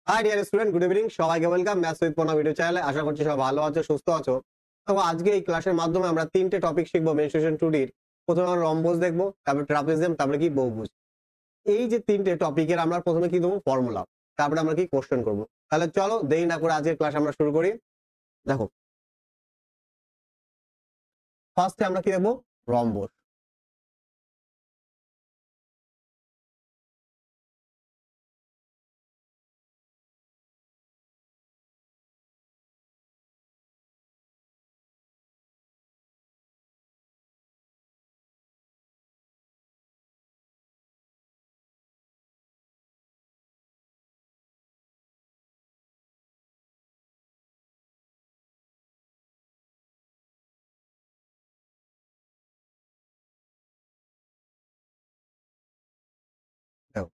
High dear student, good evening. সবাইকে welcome maths with পনা video চ্যানেলে। আশা করছি সবাই ভালো আছো, সুস্থ আছো। তো আজকে এই ক্লাসের মাধ্যমে আমরা তিনটে টপিক শিখবো মেনস্ট্রুয়েশন 2D এর। প্রথমে আমরা রম্বস দেখবো, তারপরে ট্রাপিজিয়াম, তারপরে কি বহুভুজ। এই যে তিনটে টপিকের আমরা প্রথমে কি দেবো ফর্মুলা, তারপরে আমরা কি কোশ্চেন করবো। তাহলে চলো দেরি না করে আজকের ক্লাস আমরা শুরু করি। দেখো, ফার্স্টে আমরা কি দেখবো রম্বস। দেখো,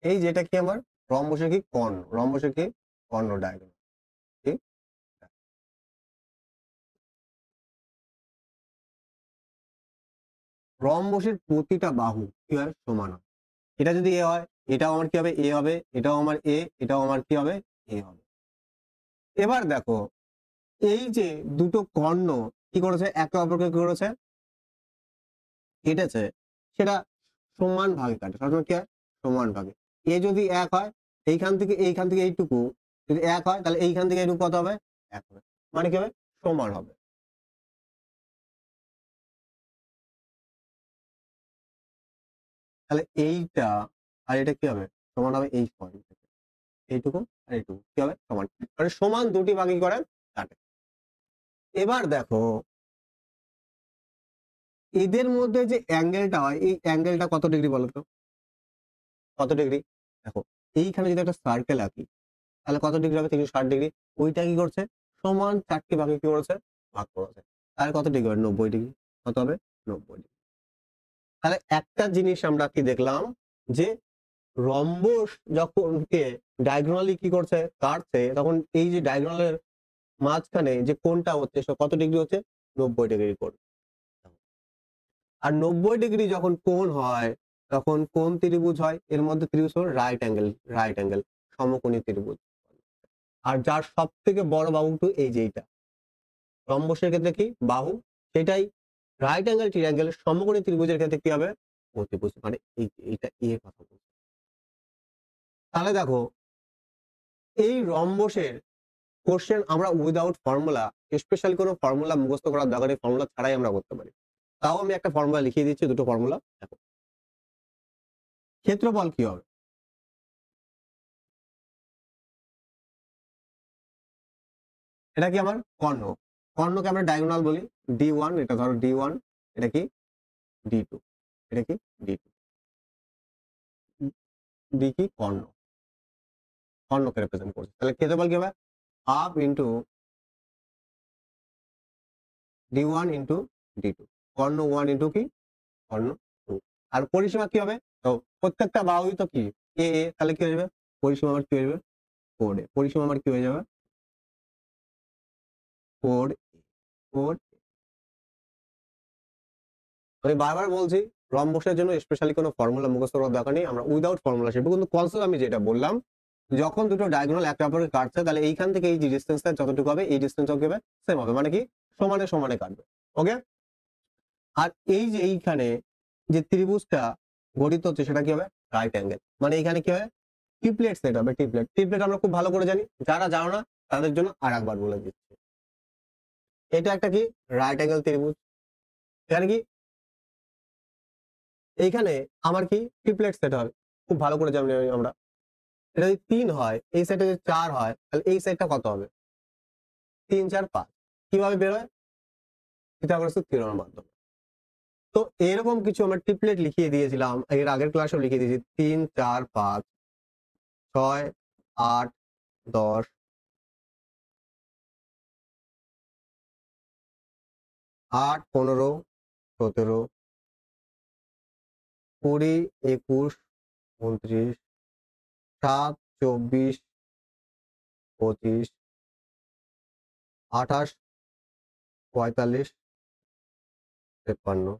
এই যেটা কি আমার রম্বসের কি কর্ণ, রম্বসের কি কর্ণ ডায়াগ্রাম। ঠিক, রম্বসের প্রতিটা বাহু কি হয় সমান হয়। এটা যদি এ হয়, এটাও আমার কি হবে এ হবে, এটাও আমার এ, এটাও আমার কি হবে এ হবে। এবার দেখো, এই যে দুটো কর্ণ কি করেছে, একে অপরকে কি করেছে কেটেছে, সেটা সমান ভাগে কাটে। সবসময় কি হয় সমান ভাগে। এ যদি এক হয়, এইখান থেকে এইটুকু যদি এক হয়, তাহলে এইখান থেকে এইটুকু কত হবে এক হবে, মানে কি হবে সমান হবে। তাহলে এইটা আর এটা কি হবে সমান হবে, এই পয়েন্ট থেকে এইটুকু আর এইটুকু কি হবে সমান, মানে সমান দুটি ভাগে কি করে কাটে। এবার দেখো, এদের মধ্যে যে অ্যাঙ্গেলটা হয়, এই অ্যাঙ্গেলটা কত ডিগ্রি বলো তো, কত ডিগ্রি? দেখো, এইখানে যদি একটা সার্কেল আঁকি, তাহলে কত ডিগ্রি হবে 360 ডিগ্রি। ওইটা কি করছে সমান চারটি ভাগে কি করেছে ভাগ করেছে, তাহলে কত ডিগ্রি হবে 90 ডিগ্রি। কত হবে 90 ডিগ্রি। তাহলে একটা জিনিস আমরা কি দেখলাম, যে রম্বস যখন কে ডায়াগোনালি কি করছে কাটছে, তখন এই যে ডায়াগোনালের মাঝখানে যে কোণটা হচ্ছে সে কত ডিগ্রি হচ্ছে 90 ডিগ্রি কোণ। আর 90 ডিগ্রি যখন কোণ হয়, তখন কোন ত্রিভুজ হয়, এর মধ্যে ত্রিভুজ হল রাইট অ্যাঙ্গেল, রাইট অ্যাঙ্গেল সমকোণী ত্রিভুজ। আর যার সব থেকে বড় বাহুটা এই যে এইটা, রম্বসের ক্ষেত্রে কি বাহু, সেটাই রাইট অ্যাঙ্গেল ট্রায়াঙ্গেল সমকোণী ত্রিভুজের ক্ষেত্রে কি হবে অতিভুজ, মানে এইটা এর কথা বলছি। তাহলে দেখো, এই রম্বসের কোশ্চেন আমরা উইদাউট ফর্মুলা, স্পেশালি কোনো ফর্মুলা মুখস্থ করার দরকার নেই, ফর্মুলা ছাড়াই আমরা করতে পারি। তাও আমি একটা ফর্মুলা লিখিয়ে দিচ্ছি, দুটো ফর্মুলা। দেখো, ক্ষেত্রফল কি হবে, এটা কি আমার কর্ণ, কর্ণকে আমরা ডায়াগোনাল বলি D1, এটা ধরো D1, এটা কি D2, এটা কি D2, ডি কি কর্ণ, কর্ণকে রিপ্রেজেন্ট করছে। তাহলে ক্ষেত্রফল কি হবে half into D1 into D2, কর্ণ 1 ইন্টু কি কর্ণ 2। আর পরিসীমা কি হবে, তো প্রত্যেকটা বাহুই তো কি এ এ, তাহলে কি হয়ে যাবে পরিসীমা আমার কি হয়ে যাবে 4a, পরিসীমা আমার কি হয়ে যাবে 4a, 4। আমি বারবার বলছি, রম্বসের জন্য স্পেশালি কোনো ফর্মুলা মুখস্থ করার দরকার নেই, আমরা উইদাউট ফর্মুলা শিখবো। কিন্তু কনসেপ্ট আমি যেটা বললাম, যখন দুটো ডায়াগোনাল একে অপরকে কাটছে, তাহলে এইখান থেকে এই যে ডিসটেন্সটা যতটুকু হবে, এই ডিসটেন্সও কি হবে সেম হবে, মানে কি সমানে সমানে কাটবে। ওকে। আর এই যে এইখানে যে ত্রিভুজটা গঠিত হচ্ছে, সেটা কি হবে রাইট অ্যাঙ্গেল, মানে এখানে কি হবে ট্রিপলেট সেট হবে। ট্রিপলেট, ট্রিপলেট আমরা খুব ভালো করে জানি, যারা জানো না তাদের জন্য আর একবার বলে দিচ্ছি। এটা একটা কি রাইট অ্যাঙ্গেল ত্রিভুজ, এখানে কি এইখানে আমার কি ট্রিপলেট সেট হবে, খুব ভালো করে জানি আমরা। এটা যদি 3 হয়, এই সাইডে যদি 4 হয়, তাহলে এই সাইডটা কত হবে 3 4 5। কিভাবে বের হয়, পিথাগোরাসের থিওরেমের মাধ্যমে। তো এরকম কিছু আমরা ট্রিপলেট লিখিয়ে দিয়েছিলাম, এর আগের ক্লাসেও লিখিয়ে দিয়েছি। 3 4 5 6 8 10 8 15 17 20 21 29, 7, 24, 25, 28, 45, 53,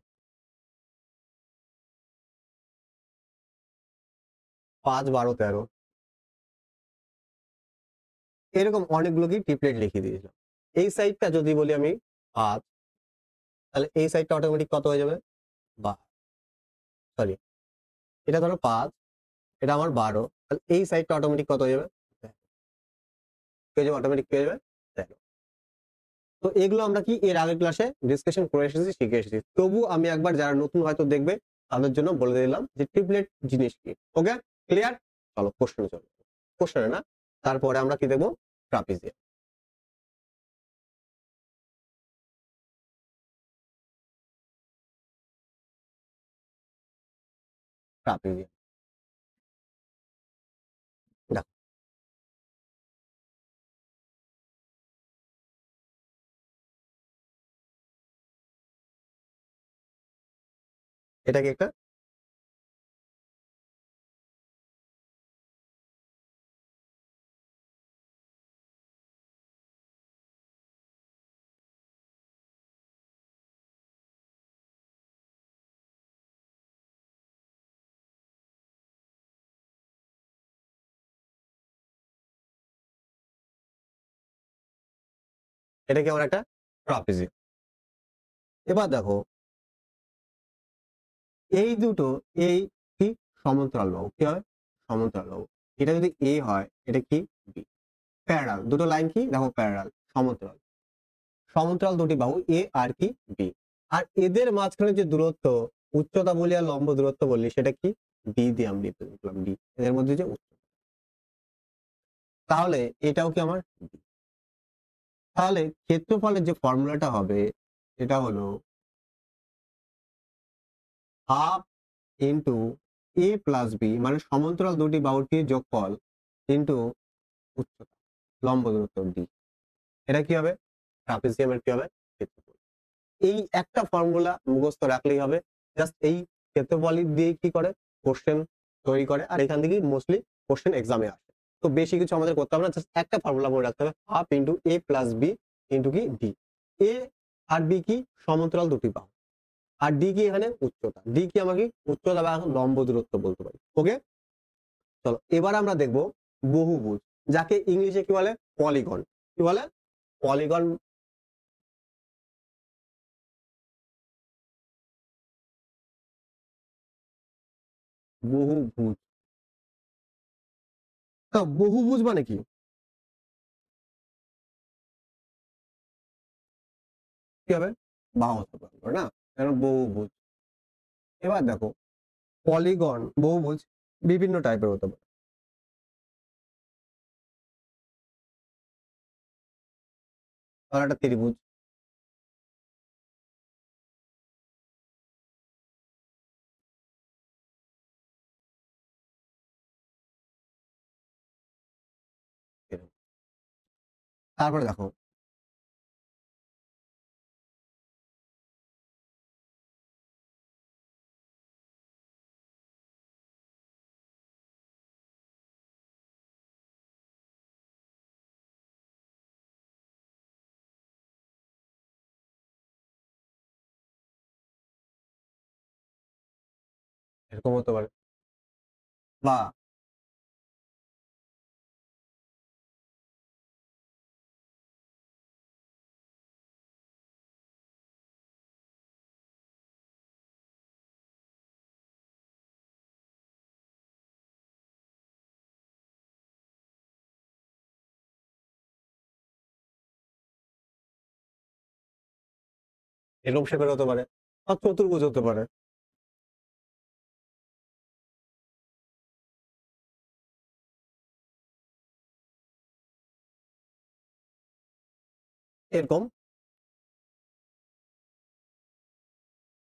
5, 12, 13 এরকম অনেকগুলোকেই ট্রিপলেট লিখে দিয়েছিলাম। এই সাইডটা যদি বলি আমি 5, তাহলে এই সাইডটা অটোমেটিক কত হয়ে যাবে? সরি, এটা ধরো 5, এটা আমার 12, তাহলে এই সাইডটা অটোমেটিক কত হয়ে যাবে? পেয়ে যাবে, অটোমেটিক পেয়ে যাবে 13। তো এগুলো আমরা কি এর আগের ক্লাসে ডিসকাশন করে এসেছি, শিখে এসেছি। তবু আমি একবার যারা নতুন হয়তো দেখবে তাদের জন্য বলে দিলাম যে ট্রিপলেট জিনিস কি। ওকে, ক্লিয়ার? চলো কোশ্চেনে চলো। কোশ্চেনে না, তারপরে আমরা কি দেখবো? ট্রাপিজিয়াম। ট্রাপিজিয়াম দেখো, এটা কি একটা এটা কি আমার একটা ট্রাপিজিয়াম। এবার দেখো এই দুটো, এই কি সমান্তরাল বাহু, কি হবে? সমান্তরাল বাহু। এটা যদি এ হয়, এটা কি বি। প্যারালাল দুটো লাইন কি দেখো, প্যারালাল সমান্তরাল। সমান্তরাল দুটি বাহু এ আর কি বি। আর এদের মাঝখানে যে দূরত্ব, উচ্চতা বলি আর লম্ব দূরত্ব বললি, সেটা কি বি দিয়ে আমি রিপ্রেজেন্ট করলাম, বি। এদের মধ্যে যে উচ্চতা, তাহলে এটাও কি আমার B। তাহলে ক্ষেত্রফলের যে ফর্মুলাটা হবে সেটা হলো হাফ ইন্টু এ প্লাস বি, মানে সমান্তরাল দুটি বাহুটির যোগফল ইন্টু উচ্চতা লম্ব দূরত্ব ডি। এটা কি হবে? ট্রাপিজিয়ামের কি হবে? ক্ষেত্রফল। এই একটা ফর্মুলা মুখস্থ রাখলেই হবে। জাস্ট এই ক্ষেত্রফল দিয়ে কি করে কোশ্চেন তৈরি করে, আর এখান থেকেই মোস্টলি কোশ্চেন এক্সামে আসে। তো বেশি কিছু আমাদের করতে হবে না, জাস্ট একটা ফর্মুলা মনে রাখতে হবে, হাফ ইন্টু এ প্লাস বি ইন্টু কি ডি। এ আর বি কি সমান্তরাল দুটি বাহু, আর ডি কি এখানে উচ্চতা। ডি কি আমাকে উচ্চতা বা লম্ব দূরত্ব বলতে পারি। ওকে, চলো এবার আমরা দেখব বহুভুজ, যাকে ইংলিশে কি বলে? পলিগন। কি বলে? পলিগন। বহুভুজ, তো বহুভুজ মানে কি? কি হবে? বাহু হতে পারবে না, কারণ বহুভুজ। এবার দেখো পলিগন বহুভুজ বিভিন্ন টাইপের হতে পারে। আর একটা ত্রিভুজ, এরকম। তারপরে দেখো এরকম হতে পারে, বা এরকম শেপের হতে পারে, বা চতুর্ভুজ হতে পারে। এরকম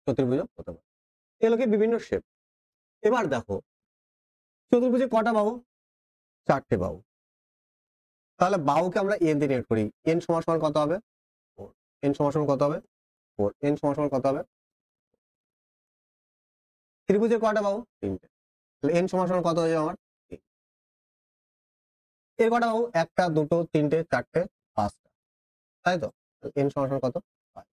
চতুর্ভুজ হতে পারে। এগুলোকে বিভিন্ন শেপ। এবার দেখো চতুর্ভুজে কটা বাহু? 4টে বাহু। তাহলে বাহুকে আমরা এন দিয়ে ডিনোট করি। এন সমান সমান কত হবে? 4। এন সমান সমান কত হবে? 4। এন সমান সমান কত হবে? ত্রিভুজের কয়টা বাহু? 3টে। তাহলে n সমান সমান কত হয়ে যাবে আমার 3। এর কটা বাহু? 1টা 2টো 3টে 4টে 5টা, তাই তো? n সমান সমান কত? 5।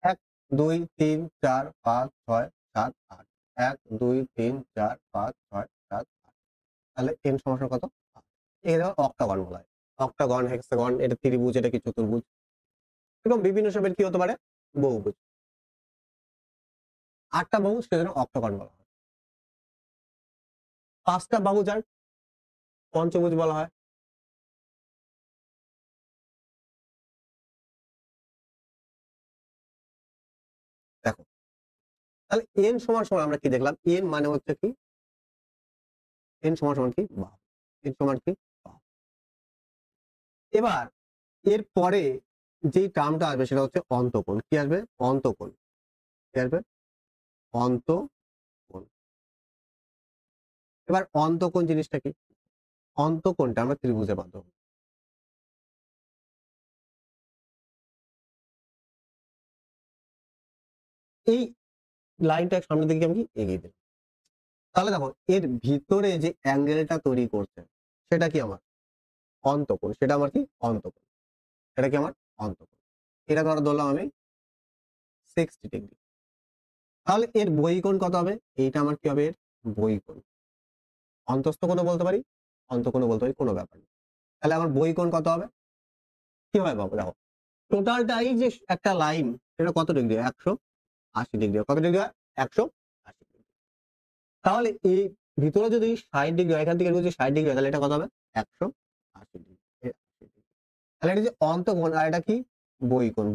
1 2 3 4 5 6 7 8, 1 2 3 4 5 6 7 8। তাহলে n সমান সমান কত? 5। একে দেখো অক্টাগন বলা হয়। অক্টাগন, হেক্সাগন, এটা ত্রিভুজ, এটা কি চতুর্ভুজ। এরকম বিভিন্ন শেপের কি হতে পারে? বহুভুজ। 8টা বাহু সেজন্য অক্টাগন বলা হয়। 5টা বাহু যার পঞ্চভুজ বলা হয়। দেখো, তাহলে n সমান সমান আমরা কি দেখলাম? n মানে হচ্ছে কি? n সমান সমান কি? বাহু। n সমান কি? বাহু। এবার এর পরে যেই টার্মটা আসবে সেটা হচ্ছে অন্তকোণ। কি আসবে? অন্তকোণ। কি আসবে? অন্তকোণ। এবার অন্তকোণ জিনিসটা কি? অন্তকোণটা আমরা ত্রিভুজের মাধ্যমে। এই লাইনটা সামনের দিকে আমি কি এগিয়ে দিলাম। তাহলে দেখো এর ভিতরে যে অ্যাঙ্গেলটা তৈরি করছে সেটা কি আমার? অন্তকোণ। সেটা আমার কি? অন্তকোণ। এটা কি আমার? অন্তকোণ। এটা ধরলাম আমি 60 ডিগ্রি। তাহলে এর বহিকোণ কত হবে? এইটা আমার কি হবে? এর বহিকোণ। অন্তস্থ কোণও বলতে পারি, অন্তঃকোণও বলতে পারি, কোনো ব্যাপার না। তাহলে আমার বহিকোণ কত হবে? কিভাবে পাবো? দেখো, টোটালটাই যে একটা লাইন সেটা কত ডিগ্রি? 180 ডিগ্রি। কত ডিগ্রি হয়? 180 ডিগ্রি। তাহলে এই ভিতরে যদি 60 ডিগ্রি হয়, এখান থেকে যদি 60 ডিগ্রি হয়, তাহলে এটা কত হবে? 180 ডিগ্রি। তাহলে এটা যে অন্তঃকোণ আর এটা কি? বহিকোণ।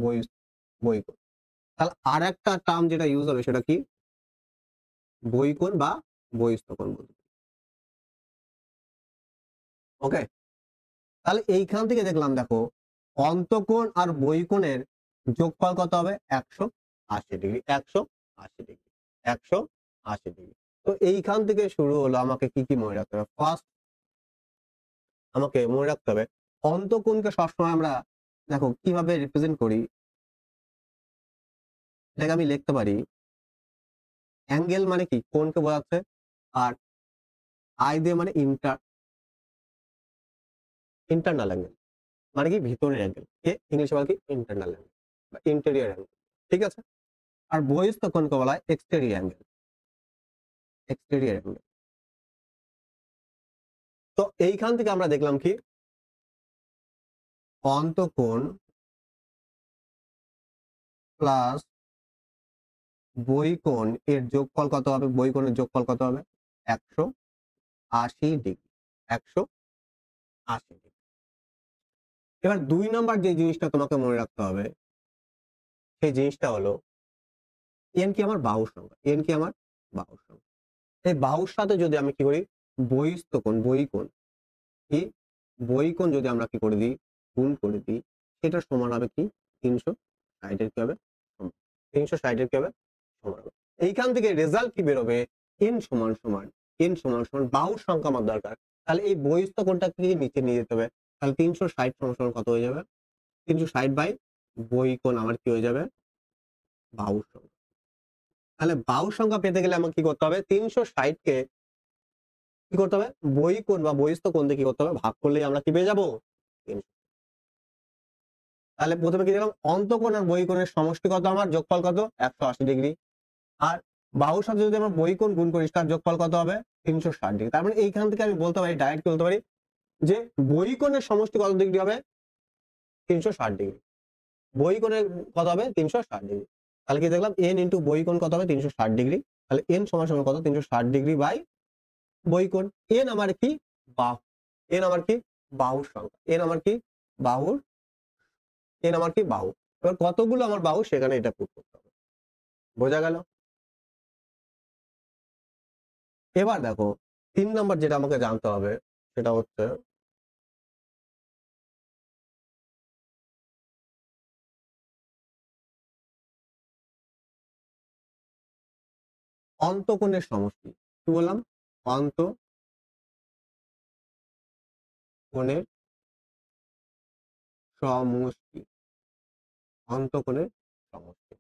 বহিকোণ। তাহলে আরেকটা টার্ম যেটা ইউজ হবে সেটা কি? বহিকোণ বা বহিস্থকোণ বলতে পারি। ওকে? তাহলে এইখান থেকে দেখলাম, দেখো, অন্তঃকোণ আর বহিকোণের যোগফল কত হবে? 180 ডিগ্রি। 180 ডিগ্রি। 180 ডিগ্রি। তো এইখান থেকে শুরু হলো, আমাকে কি কি মনে রাখতে হবে? ফার্স্ট আমাকে মনে রাখতে হবে অন্তঃকোণকে সবসময় আমরা, দেখো, কিভাবে রিপ্রেজেন্ট করি। এটাকে আমি লিখতে পারি, অ্যাঙ্গেল মানে কি? কোণকে বোঝাচ্ছে। আর আই দিয়ে মানে ইন্টারনাল অ্যাঙ্গেল, মানে কি? ভিতরের অ্যাঙ্গেল। ইংলিশে বলে কি? ইন্টারনাল অ্যাঙ্গেল বা ইন্টেরিয়র অ্যাঙ্গেল। ঠিক আছে? আর বহিস্থ কোণকে বলা হয় এক্সটেরিয়র অ্যাঙ্গেল। Exterior angle. তো এইখান থেকে আমরা দেখলাম কি? অন্তঃকোণ প্লাস বহিকোণ এর যোগফল কত হবে? বহিকোণের যোগফল কত হবে? 180 ডিগ্রি। 180 ডিগ্রি। এবার 2 নাম্বার যে জিনিসটা তোমাকে মনে রাখতে হবে সেই জিনিসটা হলো, n কি আমার বাহুর সংখ্যা। n কি আমার বাহুর সংখ্যা। এই বাহুর সাথে যদি আমি কি করি? বহিস্থ কোণ, বহিকোণ, কি? বহিকোণ যদি আমরা কি করে দিই? গুণ করে দিই, সেটা সমান হবে কি? 360 এর কি হবে? সমান। 360 এর কি হবে? সমান হবে। এইখান থেকে রেজাল্ট কি বেরোবে? n সমান সমান, n সমান সমান বাহুর সংখ্যা আমার দরকার। তাহলে এই বহিস্থ কোণটাকে নিচে নিয়ে যেতে হবে। তাহলে 360 সমান সমান কত হয়ে যাবে? 360 বাই বহিকোণ আমার কি হয়ে যাবে? বাহুর সংখ্যা। তাহলে বাহুর সংখ্যা পেতে গেলে আমাকে কি করতে হবে? 360 কে কি করতে হবে? বহিকোণ বা বহিস্থ কোণ দিয়ে কি করতে হবে? ভাগ করলেই আমরা কি পেয়ে যাবো? 300। তাহলে প্রথমে কি দেখলাম? অন্তঃকোণ আর বহিকোণের সমষ্টি কত আমার? যোগফল কত? 180 ডিগ্রি। আর বাহুর সাথে যদি আমরা বহিকোণ গুণ করি, তার যোগফল কত হবে? 360 ডিগ্রি। তার মানে এইখান থেকে আমি বলতে পারি, ডাইরেক্ট বলতে পারি যে বহিকোণের সমষ্টি কত ডিগ্রি হবে? 360 ডিগ্রি। বহিকোণের কত হবে? 360 ডিগ্রি। তাহলে কি দেখলাম? n ইন্টু বহিকোণ কত হবে? 360 ডিগ্রি। তাহলে n সমান সমান কত? 360 ডিগ্রি বাই বহিকোণ। n আমার কি? বাহু। n আমার কি? বাহুর সংখ্যা। n আমার কি? বাহুর। n আমার কি? বাহু। এবার কতগুলো আমার বাহু সেখানে এটা পুট করতে হবে। বোঝা গেল? এবার দেখো, 3 নাম্বার যেটা আমাকে জানতে হবে সেটা হচ্ছে অন্তঃকোণের সমষ্টি। কি বললাম? অন্তঃকোণের সমষ্টি। অন্তঃকোণের সমষ্টি।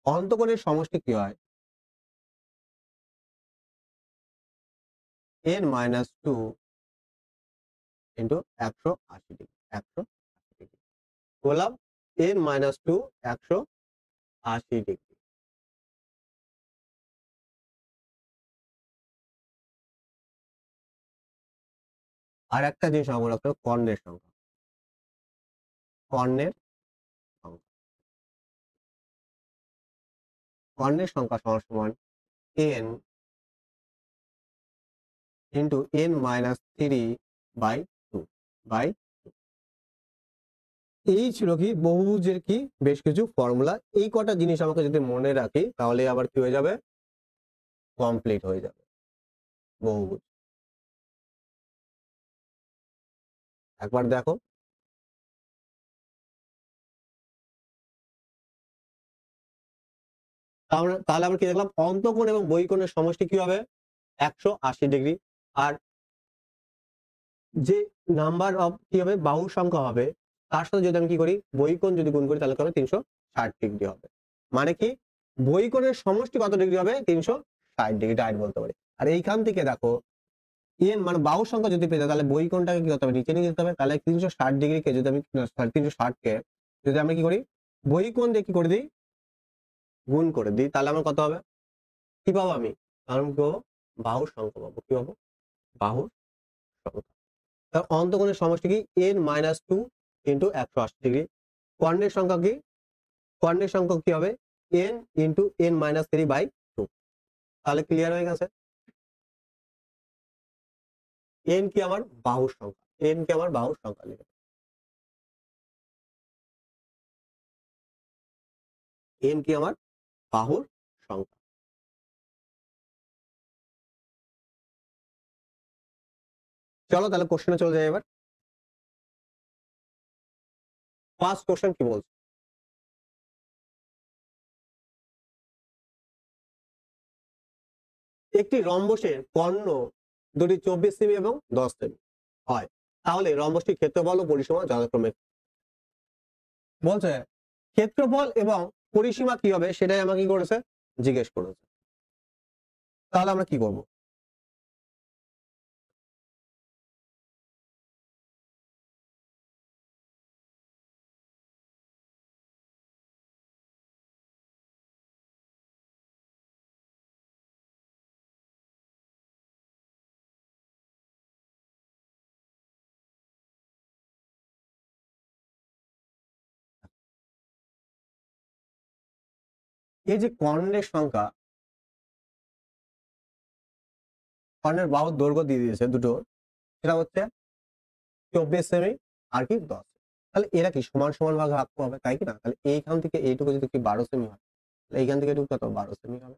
অন্তঃকোণের সমষ্টি কি হয়? n minus two into 180 degree 180 degree বললাম n মাইনাস টু 180 ডিগ্রি। আর একটা জিনিস আমার রাখতে হবে, কর্ণের সংখ্যা। কর্ণের সংখ্যা কর্ণের সংখ্যা সমান সমান n into n minus three by two by. এই ছিল কি বহুভুজের কি বেশ কিছু ফর্মুলা। এই কটা জিনিস আমাকে যদি মনে রাখি তাহলে আবার কি হয়ে যাবে, কমপ্লিট হয়ে যাবে বহুভুজ। একবার দেখো, তাহলে আমরা কি দেখলাম, অন্তঃকোণ এবং বহিঃকোণের সমষ্টি কি হবে 180 ডিগ্রি। আর যে নাম্বার অফ কি হবে বাহুর সংখ্যা হবে তার সাথে যদি আমি কি করি বহিঃকোণ যদি গুণ করি তাহলে কি হবে 360 ডিগ্রি হবে। মানে কি বহিঃকোণের সমষ্টি কত ডিগ্রি হবে 360 ডিগ্রি, ডাইরেক্ট বলতে পারি। আর এইখান থেকে দেখো এন মানে বাহুর সংখ্যা যদি পেতে তাহলে বহিঃকোণটাকে কি করতে হবে নিচে নিয়ে যেতে হবে। তাহলে 360 ডিগ্রি কে যদি আমি 360 কে যদি আমি কি করি বহিঃকোণ দিয়ে কি করে দিই গুণ করে দিই তাহলে আমার কত হবে, কি পাবো আমি, কারণ কি পাবো বাহুর সংখ্যা পাবো, কি পাবো বাহুর সংখ্যা। তার অন্তঃকোণের সমষ্টি কি n minus two into 180 degree. কর্ণের সংখ্যা কি, কর্ণের সংখ্যা কি হবে n into n minus three by two. তাহলে ক্লিয়ার হয়ে গেছে, n কি আমার বাহুর সংখ্যা, n কি আমার বাহুর সংখ্যা লিখে, n কি আমার বাহুর সংখ্যা। চলো তাহলে কোশ্চেনে চলে যাই এবার। ফার্স্ট কোশ্চেন কি বলছে, একটি রম্বসের কর্ণ দুটি 24 সেমি এবং 10 সেমি হয়, তাহলে রম্বসটির ক্ষেত্রফল ও পরিসীমা যথাক্রমে বলছে। ক্ষেত্রফল এবং পরিসীমা কি হবে সেটাই আমাকে কি করেছে জিজ্ঞেস করেছে। তাহলে আমরা কি করব, এই যে কর্ণের সংখ্যা, কর্ণের বাহুর দৈর্ঘ্য দিয়ে দিয়েছে দুটো, সেটা হচ্ছে 24 সেমি আর কি 10। তাহলে এরা কি সমান সমান ভাগে রাখতে হবে তাই কি না, তাহলে এইখান থেকে এইটুকু যদি কি 12 সেমি হয় তাহলে এইখান থেকে এটুকু কত 12 সেমি হবে।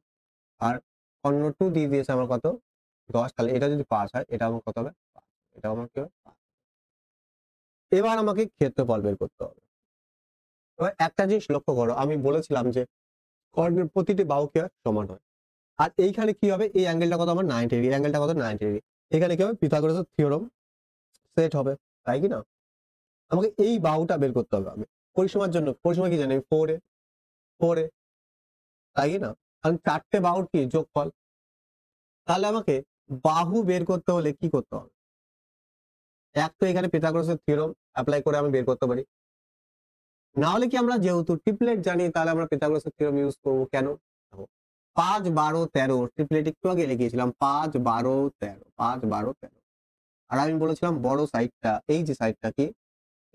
আর কর্ণ টু দিয়ে দিয়েছে আমার কত 10, তাহলে এটা যদি 5 হয় এটা আমার কত হবে 5, এটা আমার কি হবে 5। এবার আমাকে ক্ষেত্রফল বের করতে হবে। এবার একটা জিনিস লক্ষ্য করো, আমি বলেছিলাম যে কর্ণের প্রতিটি বাহু কি হয় সমান হয়। আর এইখানে কি হবে এই অ্যাঙ্গেলটা কত আমার 90 ডিগ্রি, অ্যাঙ্গেলটা কত 90 ডিগ্রি। এখানে কি হবে পিথাগোরাসের থিওরেম সেট হবে তাই কি না। আমাকে এই বাহুটা বের করতে হবে। আমি পরিসীমার জন্য পরিসীমা কি জানি 4a 4a তাই কি না, কারণ চারটে বাহুর কি যোগফল। তাহলে আমাকে বাহু বের করতে হলে কি করতে হবে, এক তো এখানে পিথাগোরাসের থিওরেম অ্যাপ্লাই করে আমি বের করতে পারি, না হলে কি আমরা যেহেতু ট্রিপলেট জানি তাহলে আমরা পিথাগোরাসের থিওরেম ইউজ করবো। কেন, 5 12 13 ট্রিপলেট একটু আগে লিখিয়েছিলাম 5 12 13 5 12 13। আর আমি বলেছিলাম বড় সাইডটা এই যে সাইডটা কি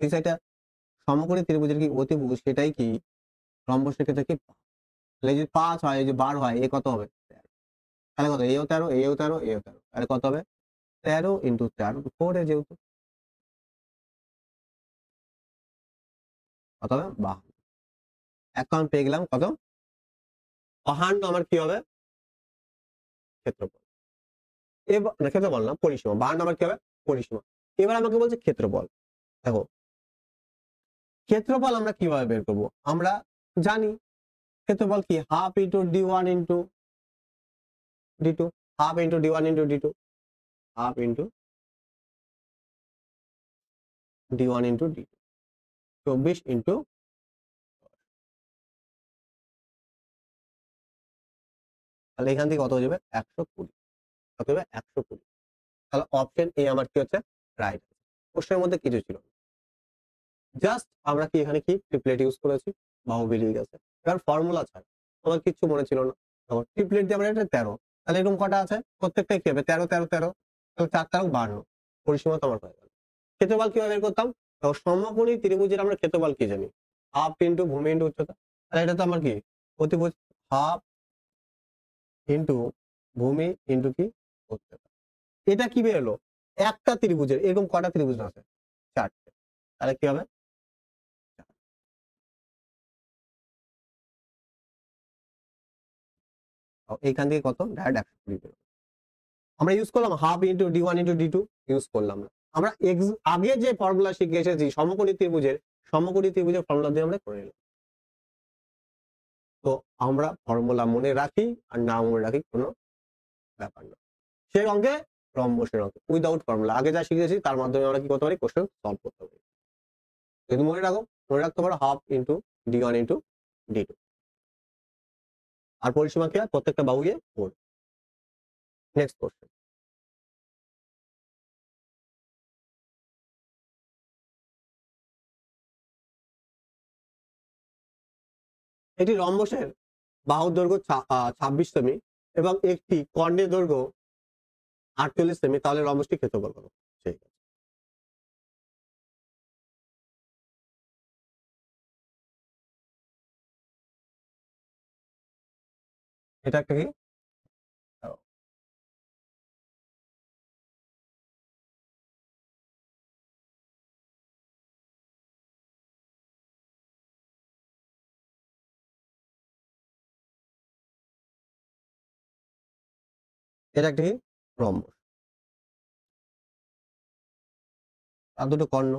এই সাইডটা সমকোণী ত্রিভুজের কি অতিভুজ সেটাই কি রম্বসের ক্ষেত্রে কি, তাহলে যদি 5 হয় এই যে 12 হয় এ কত হবে 13। তাহলে কত এও 13 এও 13 এও 13, তাহলে কত হবে 13 ইন্টু 4 4 এ যেহেতু কত হবে 52। এখন পেয়ে গেলাম কত 52 আমার কি হবে ক্ষেত্রফল। এবার না ক্ষেত্রফল না পরিসীমা, 52 আমার কি হবে পরিসীমা। এবার আমাকে বলছে ক্ষেত্রফল। দেখো ক্ষেত্রফল আমরা কিভাবে বের করব, আমরা জানি ক্ষেত্রফল কি half into d1 into d2, half into d1 into d2, half into d1 into d2, 24 into, তাহলে এখান থেকে কত হয়ে যাবে 120, কত হবে 120। তাহলে অপশন এ আমার কি হচ্ছে রাইট। কোশ্চেনের মধ্যে কিছু ছিল না, জাস্ট আমরা কি এখানে কি ট্রিপলেট ইউজ করেছি, বাহু বেরিয়ে গেছে। এবার ফর্মুলা ছাড়া তোমার কিচ্ছু মনে ছিল না। তখন ট্রিপলেট দিয়ে আমরা এটা 13, তাহলে এরকম কটা আছে প্রত্যেকটাই কি হবে 13 13 13, তাহলে 4 13 52, পরিসীমা তোমার হয়ে গেল। ক্ষেত্রফল কিভাবে বের করতাম, তো সমকোণী ত্রিভুজের আমরা ক্ষেত্রফল কি জানি, হাফ ইন্টু ভূমি ইন্টু উচ্চতা। তাহলে এটা তো আমার কি অতিভুজ, হাফ ইন্টু ভূমি ইন্টু কি উচ্চতা। এটা কি বেরোলো, একটা ত্রিভুজের এরকম কটা ত্রিভুজ আছে 4টে, তাহলে কি হবে এইখান থেকে কত ডাইরেক্ট 120 বেরোলো। আমরা ইউজ করলাম half into d1 into d2, use করলাম না। আমরা আগে যে ফর্মুলা শিখে এসেছি সমকোণী ত্রিভুজের ফর্মুলা দিয়ে আমরা করে নিলাম। তো আমরা ফর্মুলা মনে রাখি আর না মনে রাখি কোনো ব্যাপার না। সেই অঙ্কে রম্বসের অঙ্কে উইদাউট ফর্মুলা আগে যা শিখেছি তার মাধ্যমে আমরা কি করতে পারি, কোশ্চেন সলভ করতে পারি। যদি মনে রাখো, মনে রাখতে পারো half into d1 into d2, আর পরিসীমা কি হয় প্রত্যেকটা বাহুয়ে 4। নেক্সট কোশ্চেন, এটি রম্বসের বাহুর দৈর্ঘ্য 26 সেমি এবং একটি কর্ণের দৈর্ঘ্য 48 সেমি, তাহলে রম্বসটি ক্ষেত্রফল কত। ঠিক আছে, এটা একটা কি, এটা একটা কি রম্বস, আর দুটো কর্ণ।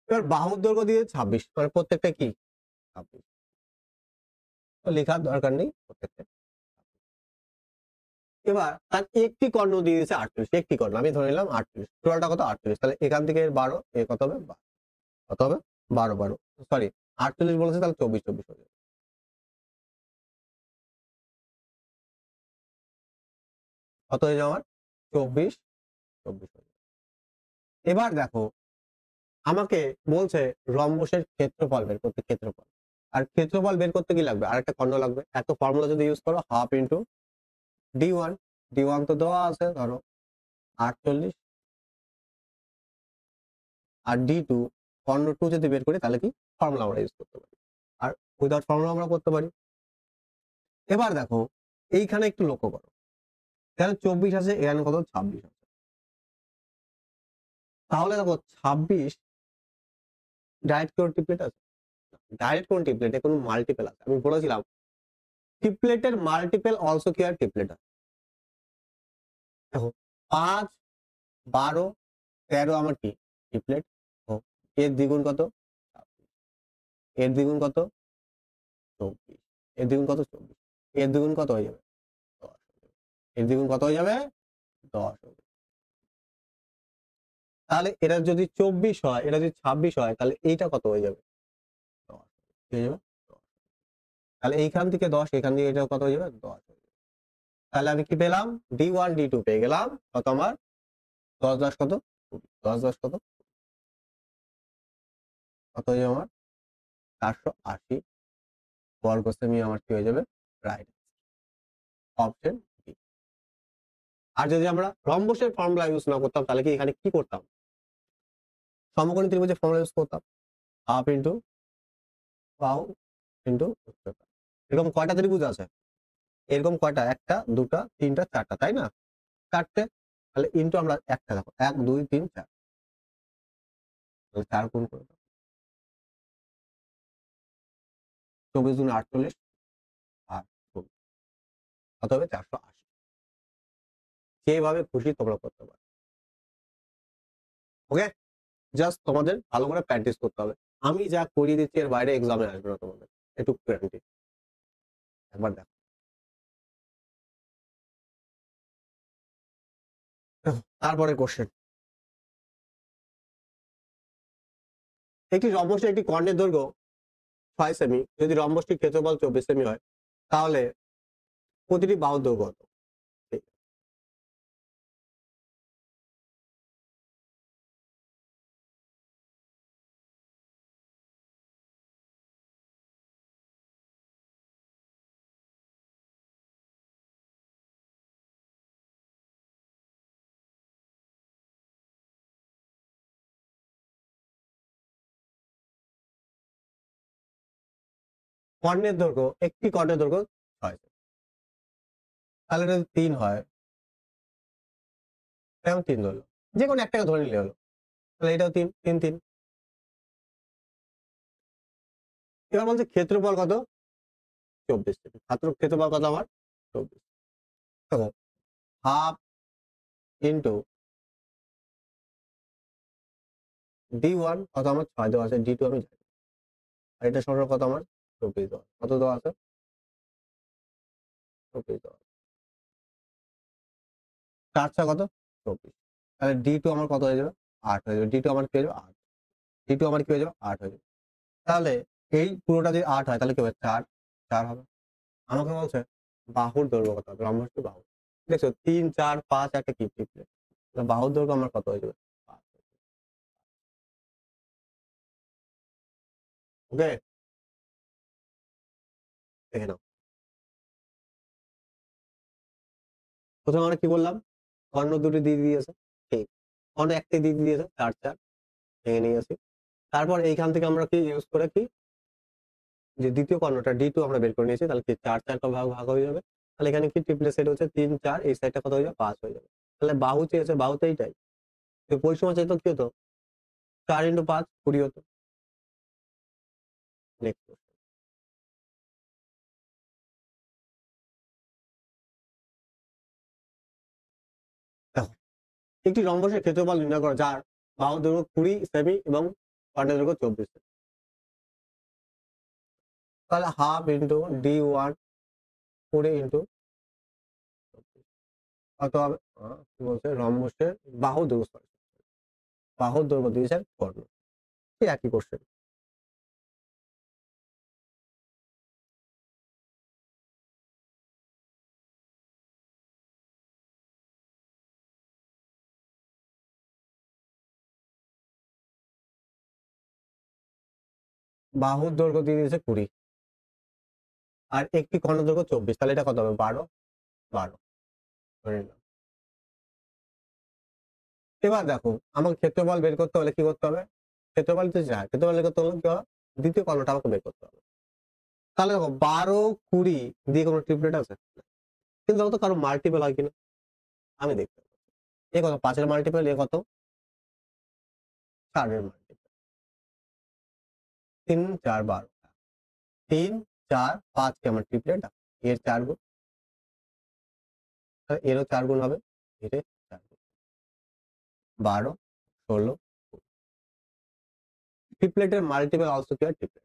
এবার বাহুর দৈর্ঘ্য দিয়ে 26, মানে প্রত্যেকটা কি 26, লেখার দরকার নেই প্রত্যেকটা। এবার তার একটি কর্ণ দিয়ে দিয়েছে 48, একটি কর্ণ আমি ধরে নিলাম 48, টোটালটা কত 48, তাহলে এখান থেকে 12, এ কত হবে 12, কত হবে 12 12, সরি 48 বলেছে, তাহলে 24 24 হয়ে যাবে। কত হয়ে যাবে আমার 24 24 হয়ে যাবে। এবার দেখো আমাকে বলছে রম্বসের ক্ষেত্রফল বের করতে, ক্ষেত্রফল, আর ক্ষেত্রফল বের করতে কি লাগবে, আরেকটা কর্ণ লাগবে। এত ফর্মুলা যদি ইউজ করো হাফ ইন্টু d1, d1 তো দেওয়া আছে ধরো 48, আর d2 কর্ণ 2 যদি বের করি তাহলে কি ফর্মুলা আমরা ইউজ করতে পারি, আর উইদাউট ফর্মুলা আমরা করতে পারি। এবার দেখো এইখানে একটু লক্ষ্য করো, এখানে 24 আছে, এখানে কত 26 আছে, তাহলে দেখো 26 ডাইরেক্ট কোন ট্রিপলেট আছে, ডাইরেক্ট কোন ট্রিপলেটে কোন মাল্টিপল আছে। আমি বলেছিলাম ট্রিপলেটের মাল্টিপল অলসো কি আর ট্রিপলেট আছে। দেখো 5 12 13 আমার কি ট্রিপলেট, এর দ্বিগুণ কত, এর দ্বিগুণ কত 24, এর দ্বিগুণ কত 24, এর দ্বিগুণ কত হয়ে যাবে 10, এর দ্বিগুণ কত হয়ে যাবে 10। তাহলে এটা যদি 24 হয়, এটা যদি 26 হয়, তাহলে এইটা কত হয়ে যাবে 10 হয়ে যাবে 10। তাহলে এইখান থেকে 10, এখান থেকে এটা কত হয়ে যাবে 10 হয়ে যাবে। তাহলে আমি কি পেলাম d1 d2 পেয়ে গেলাম, কত আমার 10 10 কত 10 10 কত, কত হয়ে যাবে আমার 480 বর্গ সেমি, আমার কি হয়ে যাবে রাইট অপশন ডি। আর যদি আমরা রম্বসের ফর্মুলা ইউজ না করতাম তাহলে কি এখানে কি করতাম, সমকোণী ত্রিভুজের ফর্মুলা ইউজ করতাম, হাফ ইন্টু বাহু ইন্টু উচ্চতা। এরকম কয়টা ত্রিভুজ আছে, এরকম কয়টা, একটা দুটা তিনটা চারটা, তাই না, চারটে, তাহলে ইন্টু আমরা একটা দেখো 1 2 3 4, তাহলে 4 গুণ করে দাও, 24 গুণ 48 আর 24, কত হবে 480। যেভাবে খুশি তোমরা করতে পারো, ওকে, জাস্ট তোমাদের ভালো করে প্র্যাকটিস করতে হবে। আমি যা করিয়ে দিচ্ছি এর বাইরে এক্সামে আসবে না তোমাদের, একটু গ্যারান্টি। একবার দেখো, তারপরে কোশ্চেন, একটি রম্বসের একটি কর্ণের দৈর্ঘ্য 6 সেমি, যদি রম্বসটির ক্ষেত্রফল 24 সেমি হয়, তাহলে প্রতিটি বাহুর দৈর্ঘ্য কত। কর্ণের দৈর্ঘ্য, একটি কর্ণের দৈর্ঘ্য 6 সেমি। তাহলে এটা যদি 3 হয়, এরকম 3 ধরলো, যে কোনো একটাকে ধরে নিলে হলো। তাহলে এটাও 3 3 3। এবার বলছে ক্ষেত্রফল কত? 24 সেমি। ক্ষেত্রফল কত আমার? 24। দেখো, হাফ ইন্টু D1 কত আমার 6 দেওয়া আছে, D2 আমি জানি। আর এটা সমান কত আমার? 24 দেওয়া আছে। কত দেওয়া আছে? 24 দেওয়া আছে। 4 6 কত? 24। তাহলে D2 আমার কত হয়ে যাবে? 8 হয়ে যাবে। D2 আমার কি হয়ে যাবে? 8। D2 আমার কি হয়ে যাবে? 8 হয়ে যাবে। তাহলে এই পুরোটা যদি 8 হয় তাহলে কি হবে? 4 4 হবে। আমাকে বলছে বাহুর দৈর্ঘ্য কত হবে? রম্বসটি বাহু। দেখছো 3 4 5 একটা কি ট্রিপলেট। বাহুর দৈর্ঘ্য আমার কত হয়ে যাবে? 5। ওকে, দেখে নাও। প্রথমে আমরা কি বললাম? কর্ণ দুটি দিয়ে দিয়েছে, ঠিক। কর্ণ একটাই দিয়ে দিয়েছে, 4 4 ভেঙে নিয়েছি। তারপর এইখান থেকে আমরা কি ইউজ করে কি, যে দ্বিতীয় কর্ণটা D2 আমরা বের করে নিয়েছি, তাহলে কি 4 4 ভাগ ভাগ হয়ে যাবে। তাহলে এখানে কি ট্রিপলেট সেট হচ্ছে 3 4, এই সাইডটা কত হয়ে যাবে? 5 হয়ে যাবে। তাহলে বাহু চেয়েছে, বাহু তো এইটাই। তো পরিসীমা চাইতো কি হতো? 4 × 5 20 হতো। Next question. দেখো, একটি রম্বসের ক্ষেত্রফল নির্ণয় করো যার বাহু দৈর্ঘ্য 20 সেমি এবং কর্ণের দৈর্ঘ্য 24 সেমি। তাহলে হাফ ইন্টু D1 20 ইন্টু কত হবে? কি বলছে? রম্বসের বাহু দৈর্ঘ্য, বাহুর দৈর্ঘ্য দিয়েছে কর্ণ। ঠিক একই কোশ্চেন। বাহুর দৈর্ঘ্য দিয়ে দিয়েছে 20 আর একটি কর্ণ দৈর্ঘ্য 24, তাহলে এটা কত হবে? 12 12 ধরে নিলাম। এবার দেখো, আমাকে ক্ষেত্রফল বের করতে হলে কি করতে হবে? ক্ষেত্রফল তো যা ক্ষেত্রফল বের করতে হলে কি হবে? দ্বিতীয় কর্ণটা আমাকে বের করতে হবে। তাহলে দেখো 12 20 দিয়ে কোনো ট্রিপলেট আছে? কিন্তু দেখো তো কারো মাল্টিপল হয় কিনা, আমি দেখতে পাবো। এ কত? 5 এর মাল্টিপল, এ কত? 4 এর মাল্টিপল। 3 4 12, 3 4 5 কে আমার ট্রিপলেট, এর 4 গুণ, এরও 4 গুণ হবে, এর 4 গুণ, 12 16। ট্রিপলেটের মাল্টিপল অলসো কি হয়? ট্রিপলেট।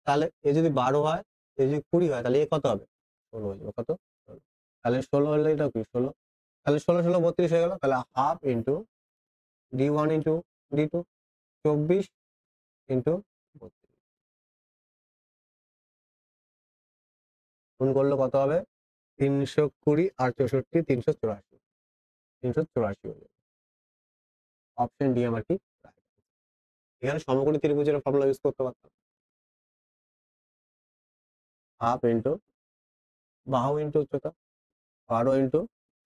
তাহলে এ যদি 12 হয়, এ যদি 20 হয়, তাহলে এ কত হবে? 16 হয়ে যাবে। কত? 16। তাহলে 16 হলে এটা কি 16? তাহলে 16 16 32 হয়ে গেল। তাহলে half into D1 into D2, 24 into 32 গুণ করলে কত হবে? 320 আর 64 384, 384 হয়ে যাবে। অপশন ডি আমার কি? এখানে সমকোণী ত্রিভুজের ফর্মুলা ইউজ করতে পারতাম। হাফ ইন্টু বাহু ইন্টু উচ্চতা, 12 ইন্টু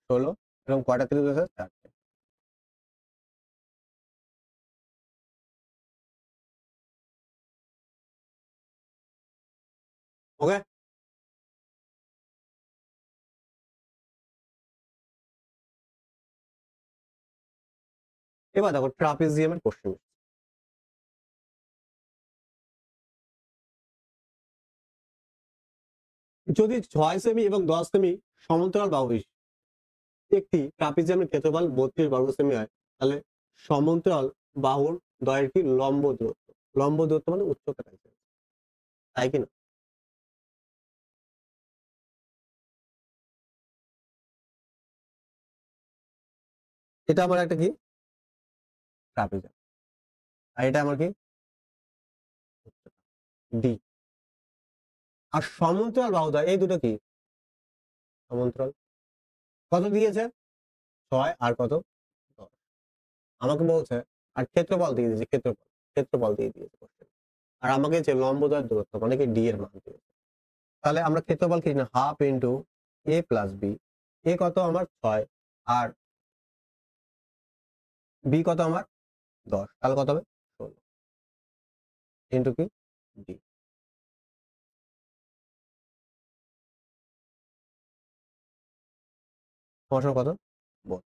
16, এবং কয়টা ত্রিভুজ আছে? 4টে। ওকে, এবার দেখো ট্রাপিজিয়ামের কোশ্চেন। যদি 6 সেমি এবং 10 সেমি সমান্তরাল বাহু বিশিষ্ট একটি ট্রাপিজিয়ামের ক্ষেত্রফল 32 বর্গ সেমি হয়, তাহলে সমান্তরাল বাহুর দয়ের কি? লম্ব দূরত্ব। লম্ব দূরত্ব মানে উচ্চতা, তাই কিনা? এটা আমার একটা কি? ট্রাপিজিয়াম। আর এটা আমার কি? ডি। আর সমান্তরাল বাহুদ্বয় এই দুটো কি? সমান্তরাল। কত দিয়েছে? 6 আর কত? 10। আমাকে বলছে, আর ক্ষেত্রফল দিয়ে দিয়েছে, ক্ষেত্রফল ক্ষেত্রফল দিয়ে দিয়েছে question। আর আমাকে যে লম্বদ্বয়ের দূরত্ব মানে কি ডি এর মান দিয়েছে। তাহলে আমরা ক্ষেত্রফল কি না? হাফ ইন্টু এ প্লাস বি। এ কত আমার? 6 আর বি কত আমার? 10। তাহলে কত হবে? 16 ইন্টু কি? ডি। সমান সমান কত 32।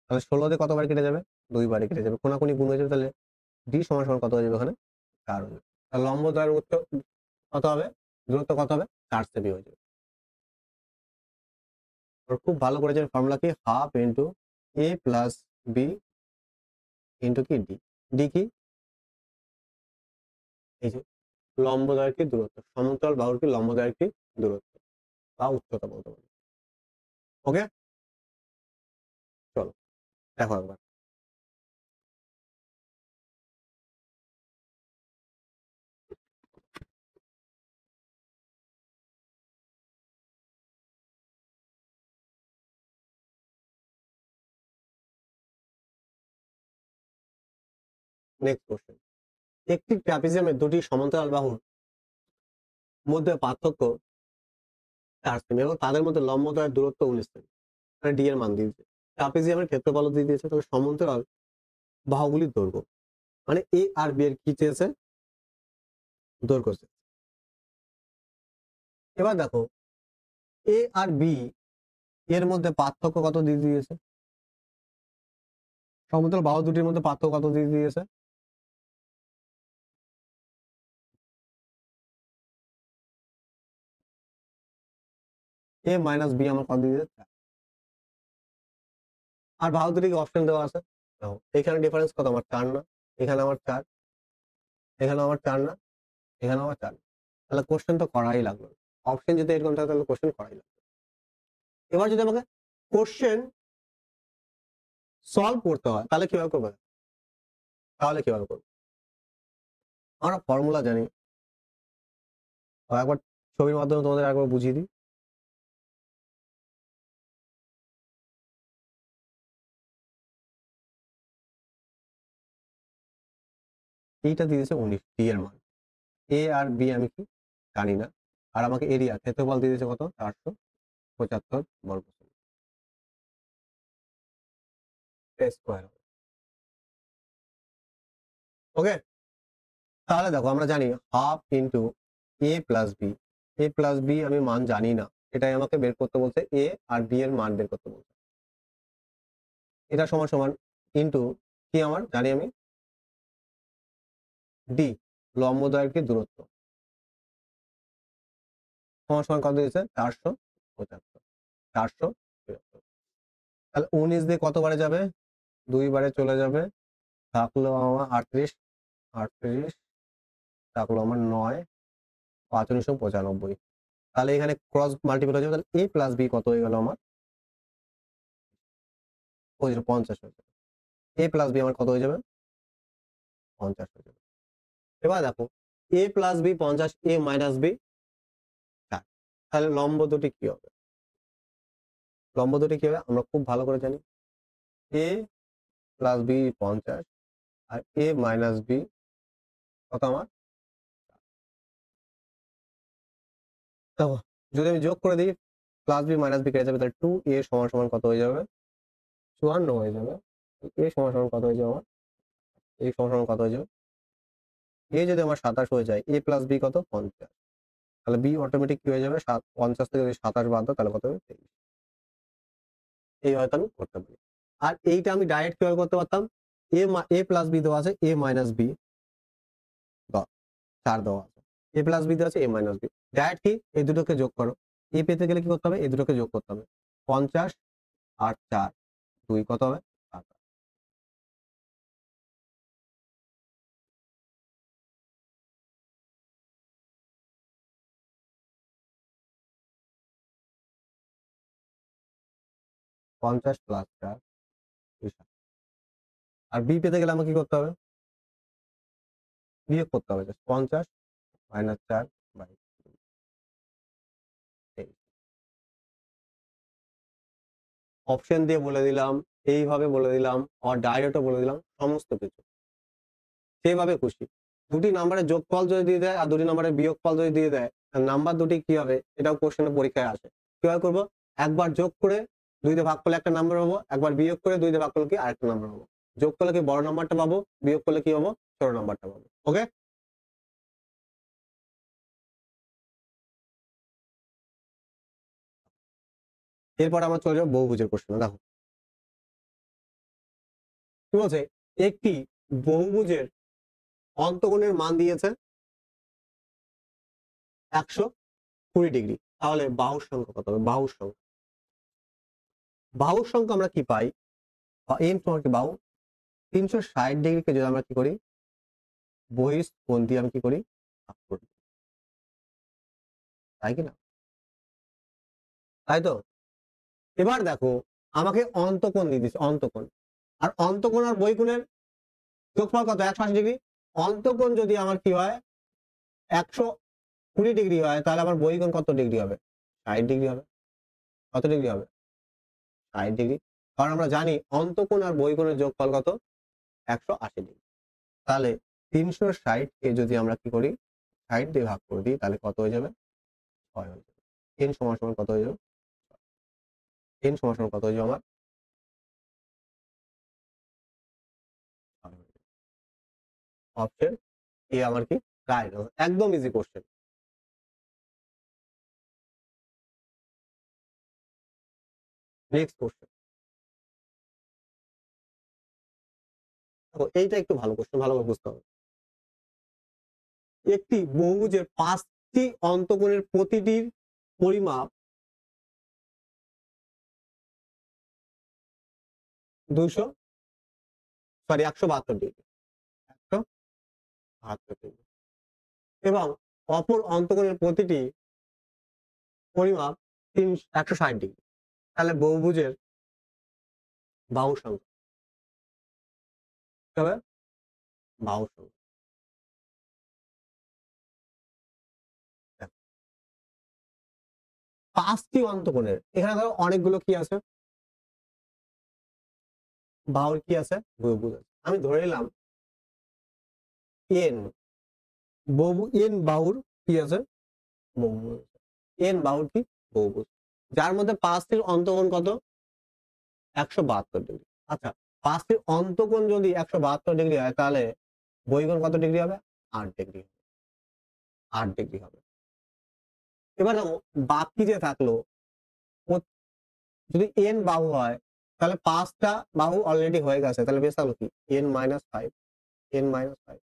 তাহলে 16 দিয়ে কতবার কেটে যাবে 2 বারে কেটে যাবে, কোনাকুনি গুণ হয়ে যাবে, তাহলে ডি সমান সমান কত হয়ে যাবে ওখানে 4 হয়ে যাবে। তাহলে লম্ব দ্বয়ের উত্তর কত হবে, দূরত্ব কত হবে 4 সেমি হয়ে যাবে। খুব ভালো করেছেন, ফর্মুলা কি হাফ ইন্টু এ প্লাস বি ইন্টু কি ডি। ডি কি এই যে লম্ব দ্বয়ের কি দূরত্ব, সমান্তরাল বাহুর কি লম্ব দ্বয়ের কি দূরত্ব বা উচ্চতা বলতে পারি। ওকে, চলো দেখো একবার। নেক্সট কোশ্চেন, একটি ট্রাপিজিয়ামের দুটি সমান্তরাল বাহুর মধ্যে পার্থক্য 4 সেমি এবং তাদের মধ্যে লম্ব দ্বয়ের দূরত্ব 19 সেমি, মানে ডি এর মান দিয়েছে। ট্রাপিজিয়ামের ক্ষেত্রফল দিয়ে দিয়েছে, তাহলে সমান্তরাল বাহুগুলির দৈর্ঘ্য, মানে এ আর বি এর কি চেয়েছে, দৈর্ঘ্য চেয়েছে। এবার দেখো এ আর বি এর মধ্যে পার্থক্য কত দিয়ে দিয়েছে, সমান্তরাল বাহু দুটির মধ্যে পার্থক্য কত দিয়ে দিয়েছে, এ মাইনাস বি আমার কত দিয়ে দিয়েছে। আর বাহু দুটিকে অপশন দেওয়া আছে, দেখো এখানে ডিফারেন্স কত আমার 4 না, এখানে আমার 4, এখানে আমার 4 না, এখানে আমার 4 না, তাহলে কোশ্চেন তো করাই লাগলো। অপশন যদি এরকম থাকে তাহলে কোশ্চেন করাই লাগবে। এবার যদি আমাকে কোশ্চেন সলভ করতে হয় তাহলে কিভাবে করবো, তাহলে কিভাবে করবো, আমরা ফর্মুলা জানি, একবার ছবির মাধ্যমে তোমাদের একবার বুঝিয়ে দিই। এইটা দিয়ে দিয়েছে 19 ডি এর মান, এ আর বি আমি কি জানি না, আর আমাকে এরিয়া ক্ষেত্রফল দিয়ে দিয়েছে কত 475 বর্গ স্কোয়ার। ওকে, তাহলে দেখো আমরা জানি হাফ ইন্টু এ প্লাস বি, এ প্লাস বি আমি মান জানি না, এটাই আমাকে বের করতে বলছে, এ আর বি এর মান বের করতে বলছে। এটা সমান সমান ইন্টু কি আমার জানি আমি ডি লম্ব দ্বয়ের কি দূরত্ব, সমান সমান কত দিয়েছে 475, 475। তাহলে 19 দিয়ে কতবারে যাবে 2 বারে চলে যাবে, থাকলো আমার 38, 38 থাকলো আমার 9, 5 1995। তাহলে এখানে ক্রস মাল্টিপল হয়ে যাবে, তাহলে এ প্লাস বি কত হয়ে গেল আমার 50 হয়ে যাবে, এ প্লাস বি আমার কত হয়ে যাবে 50 হয়ে যাবে। এবার দেখো এ প্লাস বি 50, এ মাইনাস বি 4, তাহলে লম্ব দুটি কি হবে, লম্ব দুটি কি হবে আমরা খুব ভালো করে জানি, এ প্লাস বি 50 আর এ মাইনাস বি কত আমার, দেখো যদি আমি যোগ করে দিই প্লাস বি মাইনাস বি কেটে যাবে, তাহলে 2 এ সমান সমান কত হয়ে যাবে 54 হয়ে যাবে, এ সমান সমান কত হয়ে যাবে আমার, এ সমান সমান কত হয়ে যাবে, এ যদি আমার 27 হয়ে যায়, এ প্লাস বি কত 50, তাহলে বি অটোমেটিক কি হয়ে যাবে 50 থেকে যদি 27 বাদ দাও তাহলে কত হবে 23। এই হয়তো আমি করতে পারি। আর এইটা আমি ডাইরেক্ট কিভাবে করতে পারতাম, এ প্লাস বি দেওয়া আছে, এ মাইনাস বি 4 দেওয়া আছে, এ প্লাস বি দেওয়া আছে, এ মাইনাস বি, ডাইরেক্ট কি এই দুটোকে যোগ করো, এ পেতে গেলে কি করতে হবে এই দুটোকে যোগ করতে হবে, 50 আর 4 2 কত হবে 27। 50 প্লাস 4 27। আর বি পেতে গেলে আমাকে কি করতে হবে, বিয়োগ করতে হবে, 50 মাইনাস 4 বাই 23। অপশন দিয়ে বলে দিলাম, এইভাবে বলে দিলাম, আর ডাইরেক্টও বলে দিলাম, সমস্ত কিছু সেভাবে খুশি। দুটি নাম্বারের যোগফল যদি দিয়ে দেয় আর দুটি নাম্বারের বিয়োগফল যদি দিয়ে দেয়, নাম্বার দুটি কি হবে এটাও কোশ্চেনে পরীক্ষায় আসে। কিভাবে করবো, একবার যোগ করে 2 দিয়ে ভাগ করলে একটা নাম্বার পাবো, একবার বিয়োগ করে 2 দিয়ে ভাগ করলে কি আরেকটা নাম্বার পাবো, যোগ করলে কি বড় নাম্বারটা পাবো, বিয়োগ করলে কি পাবো ছোট নাম্বারটা পাবো। ওকে। এরপর আমরা চলে যাবো বহুভুজের প্রশ্ন। দেখো কি বলছে, একটি বহুভুজের অন্তকোণের মান দিয়েছে 120 ডিগ্রি, তাহলে বাহুর সংখ্যা কত হবে? বাহুর সংখ্যা, বাহুর সংখ্যা আমরা কি পাই, এন সমান কি বাহু, 360 ডিগ্রিকে যদি আমরা কি করি বহিঃকোণ দিয়ে আমি কি করি ভাগ করি, তাই কি না? তাই তো। এবার দেখো আমাকে অন্তকোণ দিয়ে দিচ্ছে, অন্তকোণ, আর অন্তকোণ আর বহিঃকোণের যোগফল কত? 180 ডিগ্রি। অন্তকোণ যদি আমার কি হয় 120 ডিগ্রি হয়, তাহলে আমার বহিঃকোণ কত ডিগ্রি হবে? 60 ডিগ্রি হবে। কত ডিগ্রি হবে? 60 ডিগ্রি। কারণ আমরা জানি অন্তকোণ আর বহিঃকোণের যোগফল কত? 180 ডিগ্রি। তাহলে 360 কে যদি আমরা কি করি 60 দিয়ে ভাগ করে দিই, তাহলে কত হয়ে যাবে? 6 হয়ে যাবে। n সমান সমান কত হয়ে যাবে? n সমান সমান কত হয়ে যাবে আমার? অপশন এ আমার কি রাইট, একদম ইজি কোশ্চেন। নেক্সট কোশ্চেন, দেখো এইটা একটু ভালো কোশ্চেন, ভালোভাবে বুঝতে হবে। একটি বহুভুজের 5টি অন্তকোণের প্রতিটির পরিমাপ 172 ডিগ্রি, 172 ডিগ্রি, এবং অপর অন্তকোণের প্রতিটি পরিমাপ 160 ডিগ্রি। তাহলে বহুভুজের বাহুর সংখ্যা কি হবে? বাহুর সংখ্যা, দেখো 5টি অন্তকোণের, এখানে ধরো অনেকগুলো কি আছে, বাহুর কি আছে, বহুভুজ আছে। আমি ধরে নিলাম এন এন বাহুর কি আছে, বহুভুজ। এন বাহুর কি বহুভুজ, যার মধ্যে 5টির অন্তকোণ কত? 172 ডিগ্রি। আচ্ছা, 5টির অন্তকোণ যদি 172 ডিগ্রি হয়, তাহলে বহিঃকোণ কত ডিগ্রি হবে? 8 ডিগ্রি, 8 ডিগ্রি হবে। এবার দেখো বাকি যে থাকলো, যদি এন বাহু হয়, তাহলে 5টা বাহু অলরেডি হয়ে গেছে, তাহলে বেশ থাকলো কি n-5, n-5।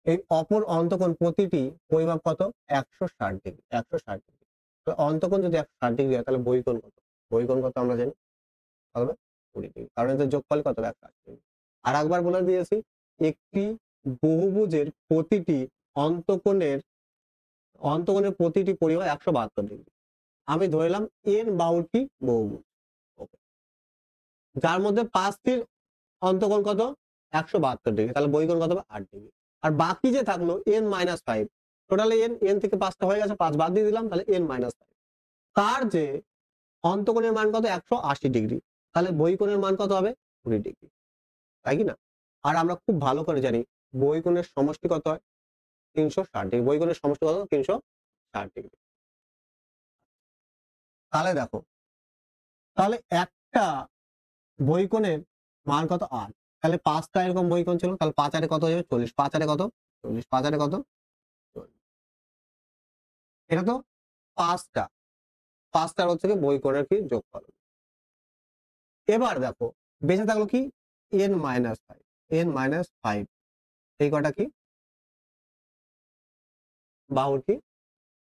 এই অপর অন্তকোণ প্রতিটি পরিমাপ কত? 160 ডিগ্রি, 160 ডিগ্রি। তো অন্তকোণ যদি 160 ডিগ্রি হয়, তাহলে বহিঃকোণ কত? বহিঃকোণ কত আমরা জানি, হবে 20 ডিগ্রি, কারণ এদের যোগফল কত? 180 ডিগ্রি। আর একবার বলে দিয়েছি, একটি বহুভুজের প্রতিটি অন্তকোণের প্রতিটি পরিমাপ 172 ডিগ্রি। আমি ধরলাম এন বাহুটি বহুভুজ, ওকে, যার মধ্যে 5টির অন্তকোণ কত? 172 ডিগ্রি, তাহলে বহিঃকোণ কত হবে? 8 ডিগ্রি। আর বাকি যে থাকলো n-5, টোটালি n থেকে 5টা হয়ে গেছে, 5 বাদ দিয়ে দিলাম, তাহলে n-5। তার যে অন্তকোণের মান কত? 180 ডিগ্রি, তাহলে বহিঃকোণের মান কত হবে? 20 ডিগ্রি, তাই কি না? আর আমরা খুব ভালো করে জানি বহিঃকোণের সমষ্টি কত হয়? 360 ডিগ্রি। বহিঃকোণের সমষ্টি কত? 360 ডিগ্রি। তাহলে দেখো, তাহলে একটা বহিঃকোণের মান কত? 8। তাহলে 5টা এরকম বহিঃকোণ ছিল, তাহলে 5 আর কত হয়ে যাবে? 40। 5 আর কত? 40। 5 আর কত? 40। এটা তো 5টা, 5টার হচ্ছে কি বহিঃকোণের কি যোগফল। এবার দেখো বেঁচে থাকলো কি n-5, n-5, এই কটা কি বাহুর কি